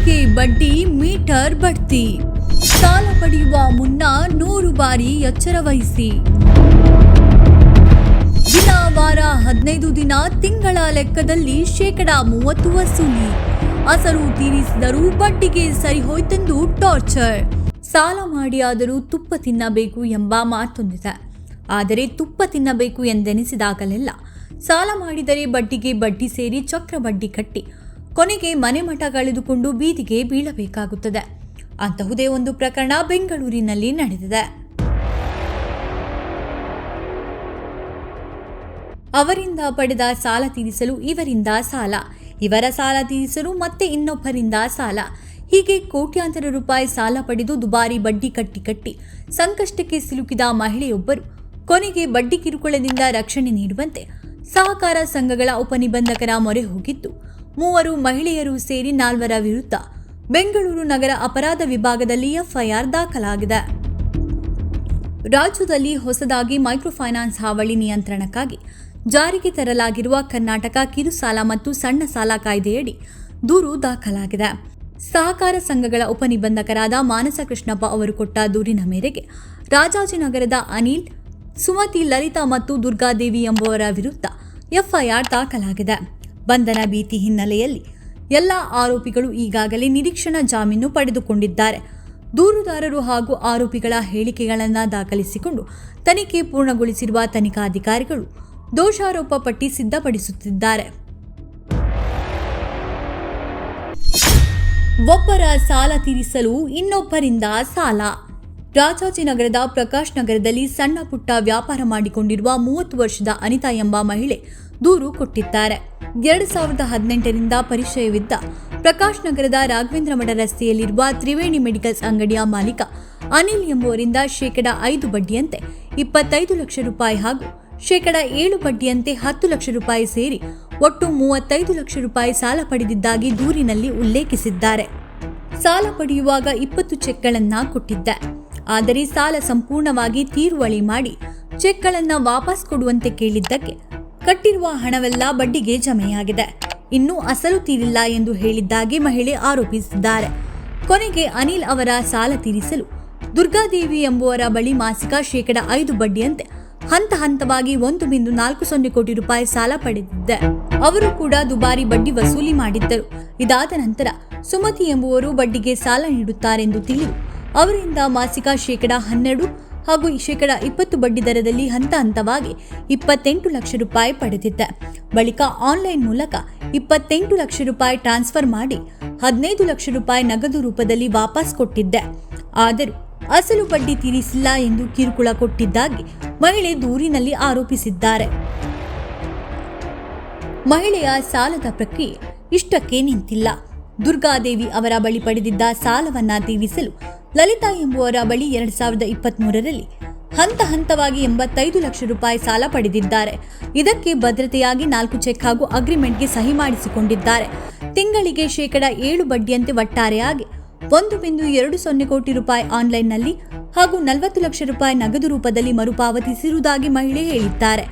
ಬಡ್ಡಿಗೆ ಬಡ್ಡಿ ಮೀಟರ್ ಬಡ್ತಿ. ಸಾಲ ಪಡೆಯುವ ಮುನ್ನ 100 ಬಾರಿ ಎಚ್ಚರ ವಹಿಸಿ. ದಿನ, ವಾರ, 15 ದಿನ, ತಿಂಗಳ ಲೆಕ್ಕದಲ್ಲಿ 30% ವಸೂಲಿ. ಅಸಲು ತೀರಿಸಿದರೂ ಬಡ್ಡಿಗೆ ಸರಿಹೋಯ್ತೆಂದು ಟಾರ್ಚರ್. ಸಾಲ ಮಾಡಿ ಆದರೂ ತುಪ್ಪ ತಿನ್ನಬೇಕು ಎಂಬ ಮಾತೊಂದಿದೆ. ಆದರೆ ತುಪ್ಪ ತಿನ್ನಬೇಕು ಎಂದೆನಿಸಿದಾಗಲೆಲ್ಲ ಸಾಲ ಮಾಡಿದರೆ ಬಡ್ಡಿಗೆ ಬಡ್ಡಿ ಸೇರಿ ಚಕ್ರ ಬಡ್ಡಿ ಕಟ್ಟಿ ಕೊನೆಗೆ ಮನೆ ಮಠ ಕಳೆದುಕೊಂಡು ಬೀದಿಗೆ ಬೀಳಬೇಕಾಗುತ್ತದೆ. ಅಂತಹುದೇ ಒಂದು ಪ್ರಕರಣ ಬೆಂಗಳೂರಿನಲ್ಲಿ ನಡೆದಿದೆ. ಅವರಿಂದ ಪಡೆದ ಸಾಲ ತೀರಿಸಲು ಇವರಿಂದ ಸಾಲ, ಇವರ ಸಾಲ ತೀರಿಸಲು ಮತ್ತೆ ಇನ್ನೊಬ್ಬರಿಂದ ಸಾಲ, ಹೀಗೆ ಕೋಟ್ಯಾಂತರ ರೂಪಾಯಿ ಸಾಲ ಪಡೆದು ದುಬಾರಿ ಬಡ್ಡಿ ಕಟ್ಟಿ ಸಂಕಷ್ಟಕ್ಕೆ ಸಿಲುಕಿದ ಮಹಿಳೆಯೊಬ್ಬರು ಕೊನೆಗೆ ಬಡ್ಡಿ ಕಿರುಕುಳದಿಂದ ರಕ್ಷಣೆ ನೀಡುವಂತೆ ಸಹಕಾರ ಸಂಘಗಳ ಉಪನಿಬಂಧಕರ ಮೊರೆ ಹೋಗಿದ್ದು 3 ಮಹಿಳೆಯರು ಸೇರಿ 4 ವಿರುದ್ಧ ಬೆಂಗಳೂರು ನಗರ ಅಪರಾಧ ವಿಭಾಗದಲ್ಲಿ ಎಫ್ಐಆರ್ ದಾಖಲಾಗಿದೆ. ರಾಜ್ಯದಲ್ಲಿ ಹೊಸದಾಗಿ ಮೈಕ್ರೋಫೈನಾನ್ಸ್ ಹಾವಳಿ ನಿಯಂತ್ರಣಕ್ಕಾಗಿ ಜಾರಿಗೆ ತರಲಾಗಿರುವ ಕರ್ನಾಟಕ ಕಿರುಸಾಲ ಮತ್ತು ಸಣ್ಣ ಸಾಲ ಕಾಯ್ದೆಯಡಿ ದೂರು ದಾಖಲಾಗಿದೆ. ಸಹಕಾರ ಸಂಘಗಳ ಉಪನಿಬಂಧಕರಾದ ಮಾನಸ ಕೃಷ್ಣಪ್ಪ ಅವರು ಕೊಟ್ಟ ದೂರಿನ ಮೇರೆಗೆ ರಾಜಾಜಿನಗರದ ಅನಿಲ್, ಸುಮತಿ, ಲಲಿತಾ ಮತ್ತು ದುರ್ಗಾದೇವಿ ಎಂಬುವರ ವಿರುದ್ಧ ಎಫ್ಐಆರ್ ದಾಖಲಾಗಿದೆ. ಬಂಧನ ಭೀತಿ ಹಿನ್ನೆಲೆಯಲ್ಲಿ ಎಲ್ಲ ಆರೋಪಿಗಳು ಈಗಾಗಲೇ ನಿರೀಕ್ಷಣಾ ಜಾಮೀನು ಪಡೆದುಕೊಂಡಿದ್ದಾರೆ. ದೂರುದಾರರು ಹಾಗೂ ಆರೋಪಿಗಳ ಹೇಳಿಕೆಗಳನ್ನು ದಾಖಲಿಸಿಕೊಂಡು ತನಿಖೆ ಪೂರ್ಣಗೊಳಿಸಿರುವ ತನಿಖಾಧಿಕಾರಿಗಳು ದೋಷಾರೋಪ ಪಟ್ಟಿ ಸಿದ್ಧಪಡಿಸುತ್ತಿದ್ದಾರೆ. ಒಬ್ಬರ ಸಾಲ ತೀರಿಸಲು ಇನ್ನೊಬ್ಬರಿಂದ ಸಾಲ. ರಾಜಾಜಿನಗರದ ಪ್ರಕಾಶ್ ನಗರದಲ್ಲಿ ಸಣ್ಣ ಪುಟ್ಟ ವ್ಯಾಪಾರ ಮಾಡಿಕೊಂಡಿರುವ 30 ವರ್ಷದ ಅನಿತಾ ಎಂಬ ಮಹಿಳೆ ದೂರು ಕೊಟ್ಟಿದ್ದಾರೆ. 2018ರಿಂದ ಪರಿಚಯವಿದ್ದ ಪ್ರಕಾಶ್ ನಗರದ ರಾಘವೇಂದ್ರ ಮಠ ರಸ್ತೆಯಲ್ಲಿರುವ ತ್ರಿವೇಣಿ ಮೆಡಿಕಲ್ಸ್ ಅಂಗಡಿಯ ಮಾಲೀಕ ಅನಿಲ್ ಎಂಬುವರಿಂದ 5% ಬಡ್ಡಿಯಂತೆ 25 ಲಕ್ಷ ರೂಪಾಯಿ ಹಾಗೂ 7% ಬಡ್ಡಿಯಂತೆ 10 ಲಕ್ಷ ರೂಪಾಯಿ ಸೇರಿ ಒಟ್ಟು 35 ಲಕ್ಷ ರೂಪಾಯಿ ಸಾಲ ಪಡೆದಿದ್ದಾಗಿ ದೂರಿನಲ್ಲಿ ಉಲ್ಲೇಖಿಸಿದ್ದಾರೆ. ಸಾಲ ಪಡೆಯುವಾಗ 20 ಚೆಕ್ಗಳನ್ನು ಕೊಟ್ಟಿದ್ದೆ. ಆದರೆ ಸಾಲ ಸಂಪೂರ್ಣವಾಗಿ ತೀರುವಳಿ ಮಾಡಿ ಚೆಕ್ಗಳನ್ನು ವಾಪಸ್ ಕೊಡುವಂತೆ ಕೇಳಿದ್ದಕ್ಕೆ ಕಟ್ಟಿರುವ ಹಣವೆಲ್ಲ ಬಡ್ಡಿಗೆ ಜಮೆಯಾಗಿದೆ, ಇನ್ನೂ ಅಸಲು ತೀರಿಲ್ಲ ಎಂದು ಹೇಳಿದ್ದಾಗಿ ಮಹಿಳೆ ಆರೋಪಿಸಿದ್ದಾರೆ. ಕೊನೆಗೆ ಅನಿಲ್ ಅವರ ಸಾಲ ತೀರಿಸಲು ದುರ್ಗಾದೇವಿ ಎಂಬುವರ ಬಳಿ ಮಾಸಿಕ 5% ಬಡ್ಡಿಯಂತೆ ಹಂತವಾಗಿ 1.40 ಕೋಟಿ ರೂಪಾಯಿ ಸಾಲ ಪಡೆದಿದ್ದೆ. ಅವರು ಕೂಡ ದುಬಾರಿ ಬಡ್ಡಿ ವಸೂಲಿ ಮಾಡಿದ್ದರು. ಇದಾದ ನಂತರ ಸುಮತಿ ಎಂಬುವರು ಬಡ್ಡಿಗೆ ಸಾಲ ನೀಡುತ್ತಾರೆಂದು ತಿಳಿದು ಅವರಿಂದ ಮಾಸಿಕ 12% ಹಾಗೂ 20% ಬಡ್ಡಿ ದರದಲ್ಲಿ ಹಂತವಾಗಿ 28 ಲಕ್ಷ ರೂಪಾಯಿ ಪಡೆದಿದ್ದೆ. ಬಳಿಕ ಆನ್ಲೈನ್ ಮೂಲಕ 28 ಲಕ್ಷ ರೂಪಾಯಿ ಟ್ರಾನ್ಸ್ಫರ್ ಮಾಡಿ 15 ಲಕ್ಷ ರೂಪಾಯಿ ನಗದು ರೂಪದಲ್ಲಿ ವಾಪಸ್ ಕೊಟ್ಟಿದ್ದೆ. ಆದರೂ ಅಸಲು ಬಡ್ಡಿ ತೀರಿಸಿಲ್ಲ ಎಂದು ಕಿರುಕುಳ ಕೊಟ್ಟಿದ್ದಾಗಿ ಮಹಿಳೆ ದೂರಿನಲ್ಲಿ ಆರೋಪಿಸಿದ್ದಾರೆ. ಮಹಿಳೆಯ ಸಾಲದ ಪ್ರಕ್ರಿಯೆ ಇಷ್ಟಕ್ಕೆ ನಿಂತಿಲ್ಲ. ದುರ್ಗಾದೇವಿ ಅವರ ಬಳಿ ಪಡೆದಿದ್ದ ಸಾಲವನ್ನ ತೀರಿಸಲು ಲಲಿತಾ ಎಂಬುವರ ಬಳಿ 2023ರಲ್ಲಿ ಹಂತವಾಗಿ 85 ಲಕ್ಷ ರೂಪಾಯಿ ಸಾಲ ಪಡೆದಿದ್ದಾರೆ. ಇದಕ್ಕೆ ಭದ್ರತೆಯಾಗಿ 4 ಚೆಕ್ ಹಾಗೂ ಅಗ್ರಿಮೆಂಟ್ಗೆ ಸಹಿ ಮಾಡಿಸಿಕೊಂಡಿದ್ದಾರೆ. ತಿಂಗಳಿಗೆ 7% ಬಡ್ಡಿಯಂತೆ ಒಟ್ಟಾರೆಯಾಗಿ 1.20 ಕೋಟಿ ರೂಪಾಯಿ ಆನ್ಲೈನ್ನಲ್ಲಿ ಹಾಗೂ 40 ಲಕ್ಷ ರೂಪಾಯಿ ನಗದು ರೂಪದಲ್ಲಿ ಮರುಪಾವತಿಸಿರುವುದಾಗಿ ಮಹಿಳೆ ಹೇಳಿದ್ದಾರೆ.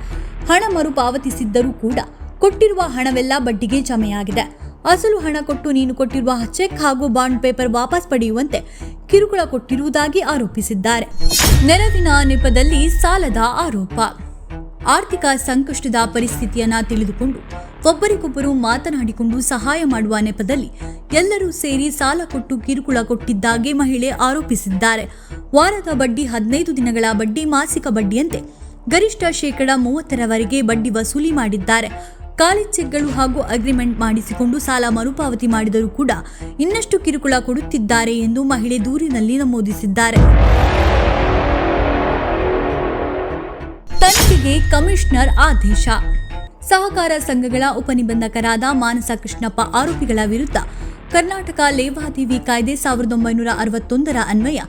ಹಣ ಮರುಪಾವತಿಸಿದ್ದರೂ ಕೂಡ ಕೊಟ್ಟಿರುವ ಹಣವೆಲ್ಲ ಬಡ್ಡಿಗೆ ಜಮೆಯಾಗಿದೆ. ಅಸಲು ಹಣ ಕೊಟ್ಟು ನೀನು ಕೊಟ್ಟಿರುವ ಚೆಕ್ ಹಾಗೂ ಬಾಂಡ್ ಪೇಪರ್ ವಾಪಸ್ ಪಡೆಯುವಂತೆ ಕಿರುಕುಳ ಕೊಟ್ಟಿರುವುದಾಗಿ ಆರೋಪಿಸಿದ್ದಾರೆ. ನೆರವಿನ ನೆಪದಲ್ಲಿ ಸಾಲದ ಆರೋಪ. ಆರ್ಥಿಕ ಸಂಕಷ್ಟದ ಪರಿಸ್ಥಿತಿಯನ್ನ ತಿಳಿದುಕೊಂಡು ಒಬ್ಬರಿಗೊಬ್ಬರು ಮಾತನಾಡಿಕೊಂಡು ಸಹಾಯ ಮಾಡುವ ನೆಪದಲ್ಲಿ ಎಲ್ಲರೂ ಸೇರಿ ಸಾಲ ಕೊಟ್ಟು ಕಿರುಕುಳ ಕೊಟ್ಟಿದ್ದಾಗಿ ಮಹಿಳೆ ಆರೋಪಿಸಿದ್ದಾರೆ. ವಾರದ ಬಡ್ಡಿ, 15 ದಿನಗಳ ಬಡ್ಡಿ, ಮಾಸಿಕ ಬಡ್ಡಿಯಂತೆ ಗರಿಷ್ಠ 30%ರವರೆಗೆ ಬಡ್ಡಿ ವಸೂಲಿ ಮಾಡಿದ್ದಾರೆ. ಖಾಲಿ ಚೆಕ್ಗಳು ಹಾಗೂ ಅಗ್ರಿಮೆಂಟ್ ಮಾಡಿಸಿಕೊಂಡು ಸಾಲ ಮರುಪಾವತಿ ಮಾಡಿದರೂ ಕೂಡ ಇನ್ನಷ್ಟು ಕಿರುಕುಳ ಕೊಡುತ್ತಿದ್ದಾರೆ ಎಂದು ಮಹಿಳೆ ದೂರಿನಲ್ಲಿ ನಮೂದಿಸಿದ್ದಾರೆ. ತನಿಖೆಗೆ ಕಮಿಷನರ್ ಆದೇಶ. ಸಹಕಾರ ಸಂಘಗಳ ಉಪನಿಬಂಧಕರಾದ ಮಾನಸ ಕೃಷ್ಣಪ್ಪ ಆರೋಪಿಗಳ ವಿರುದ್ಧ ಕರ್ನಾಟಕ ಲೇವಾದೇವಿ ಕಾಯ್ದೆ 1961ರ ಅನ್ವಯ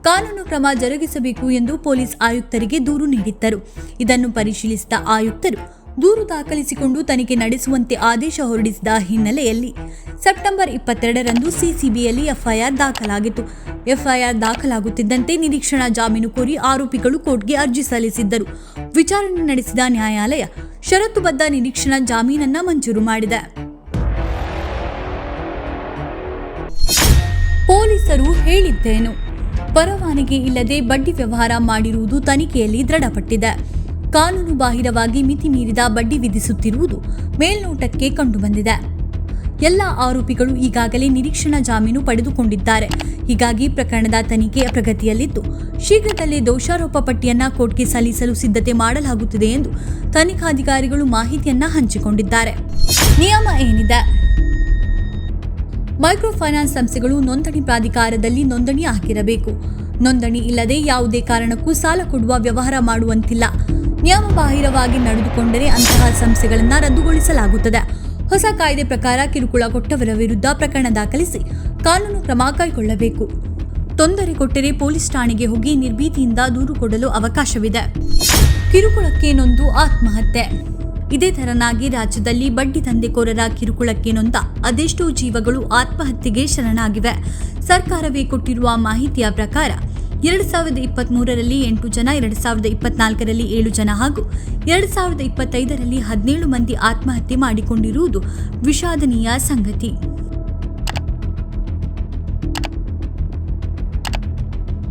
ಕಾನೂನು ಕ್ರಮ ಜರುಗಿಸಬೇಕು ಎಂದು ಪೊಲೀಸ್ ಆಯುಕ್ತರಿಗೆ ದೂರು ನೀಡಿದ್ದರು. ಇದನ್ನು ಪರಿಶೀಲಿಸಿದ ಆಯುಕ್ತರು ದೂರು ದಾಖಲಿಸಿಕೊಂಡು ತನಿಖೆ ನಡೆಸುವಂತೆ ಆದೇಶ ಹೊರಡಿಸಿದ ಹಿನ್ನೆಲೆಯಲ್ಲಿ ಸೆಪ್ಟೆಂಬರ್ 22ರಂದು ಸಿಸಿಬಿಯಲ್ಲಿ ಎಫ್ಐಆರ್ ದಾಖಲಾಗಿತ್ತು. ಎಫ್ಐಆರ್ ದಾಖಲಾಗುತ್ತಿದ್ದಂತೆ ನಿರೀಕ್ಷಣಾ ಜಾಮೀನು ಕೋರಿ ಆರೋಪಿಗಳು ಕೋರ್ಟ್ಗೆ ಅರ್ಜಿ ಸಲ್ಲಿಸಿದ್ದರು. ವಿಚಾರಣೆ ನಡೆಸಿದ ನ್ಯಾಯಾಲಯ ಷರತ್ತುಬದ್ಧ ನಿರೀಕ್ಷಣಾ ಜಾಮೀನನ್ನ ಮಂಜೂರು ಮಾಡಿದೆ. ಪೊಲೀಸರು ಹೇಳಿದ್ದೇನು? ಪರವಾನಗಿ ಇಲ್ಲದೆ ಬಡ್ಡಿ ವ್ಯವಹಾರ ಮಾಡಿರುವುದು ತನಿಖೆಯಲ್ಲಿ ದೃಢಪಟ್ಟಿದೆ. ಕಾನೂನು ಬಾಹಿರವಾಗಿ ಮಿತಿ ಮೀರಿದ ಬಡ್ಡಿ ವಿಧಿಸುತ್ತಿರುವುದು ಮೇಲ್ನೋಟಕ್ಕೆ ಕಂಡುಬಂದಿದೆ. ಎಲ್ಲ ಆರೋಪಿಗಳು ಈಗಾಗಲೇ ನಿರೀಕ್ಷಣಾ ಜಾಮೀನು ಪಡೆದುಕೊಂಡಿದ್ದಾರೆ. ಹೀಗಾಗಿ ಪ್ರಕರಣದ ತನಿಖೆ ಪ್ರಗತಿಯಲ್ಲಿದ್ದು, ಶೀಘ್ರದಲ್ಲೇ ದೋಷಾರೋಪ ಪಟ್ಟಿಯನ್ನ ಕೋರ್ಟ್ಗೆ ಸಲ್ಲಿಸಲು ಸಿದ್ಧತೆ ಮಾಡಲಾಗುತ್ತಿದೆ ಎಂದು ತನಿಖಾಧಿಕಾರಿಗಳು ಮಾಹಿತಿಯನ್ನ ಹಂಚಿಕೊಂಡಿದ್ದಾರೆ. ನಿಯಮ ಏನಿದೆ? ಮೈಕ್ರೋ ಫೈನಾನ್ಸ್ ಸಂಸ್ಥೆಗಳು ನೋಂದಣಿ ಪ್ರಾಧಿಕಾರದಲ್ಲಿ ನೋಂದಣಿ ಆಗಿರಬೇಕು. ನೋಂದಣಿ ಇಲ್ಲದೆ ಯಾವುದೇ ಕಾರಣಕ್ಕೂ ಸಾಲ ಕೊಡುವ ವ್ಯವಹಾರ ಮಾಡುವಂತಿಲ್ಲ. ನಿಯಮ ಬಾಹಿರವಾಗಿ ನಡೆದುಕೊಂಡರೆ ಅಂತಹ ಸಂಸ್ಥೆಗಳನ್ನು ರದ್ದುಗೊಳಿಸಲಾಗುತ್ತದೆ. ಹೊಸ ಕಾಯ್ದೆ ಪ್ರಕಾರ ಕಿರುಕುಳ ಕೊಟ್ಟವರ ವಿರುದ್ಧ ಪ್ರಕರಣ ದಾಖಲಿಸಿ ಕಾನೂನು ಕ್ರಮ ಕೈಗೊಳ್ಳಬೇಕು. ತೊಂದರೆ ಕೊಟ್ಟರೆ ಪೊಲೀಸ್ ಠಾಣೆಗೆ ಹೋಗಿ ನಿರ್ಭೀತಿಯಿಂದ ದೂರು ಕೊಡಲು ಅವಕಾಶವಿದೆ. ಕಿರುಕುಳಕ್ಕೆ ನೊಂದು ಆತ್ಮಹತ್ಯೆ. ಇದೇ ತೆರನಾಗಿ ರಾಜ್ಯದಲ್ಲಿ ಬಡ್ಡಿ ದಂಧೆಕೋರರ ಕಿರುಕುಳಕ್ಕೆ ನೊಂದ ಅದೆಷ್ಟೋ ಜೀವಗಳು ಆತ್ಮಹತ್ಯೆಗೆ ಶರಣಾಗಿವೆ. ಸರ್ಕಾರವೇ ಕೊಟ್ಟಿರುವ ಮಾಹಿತಿಯ ಪ್ರಕಾರ 2023ರಲ್ಲಿ 8 ಜನ, 2024ರಲ್ಲಿ 7 ಜನ ಹಾಗೂ 2025ರಲ್ಲಿ 17 ಮಂದಿ ಆತ್ಮಹತ್ಯೆ ಮಾಡಿಕೊಂಡಿರುವುದು ವಿಷಾದನೀಯ ಸಂಗತಿ.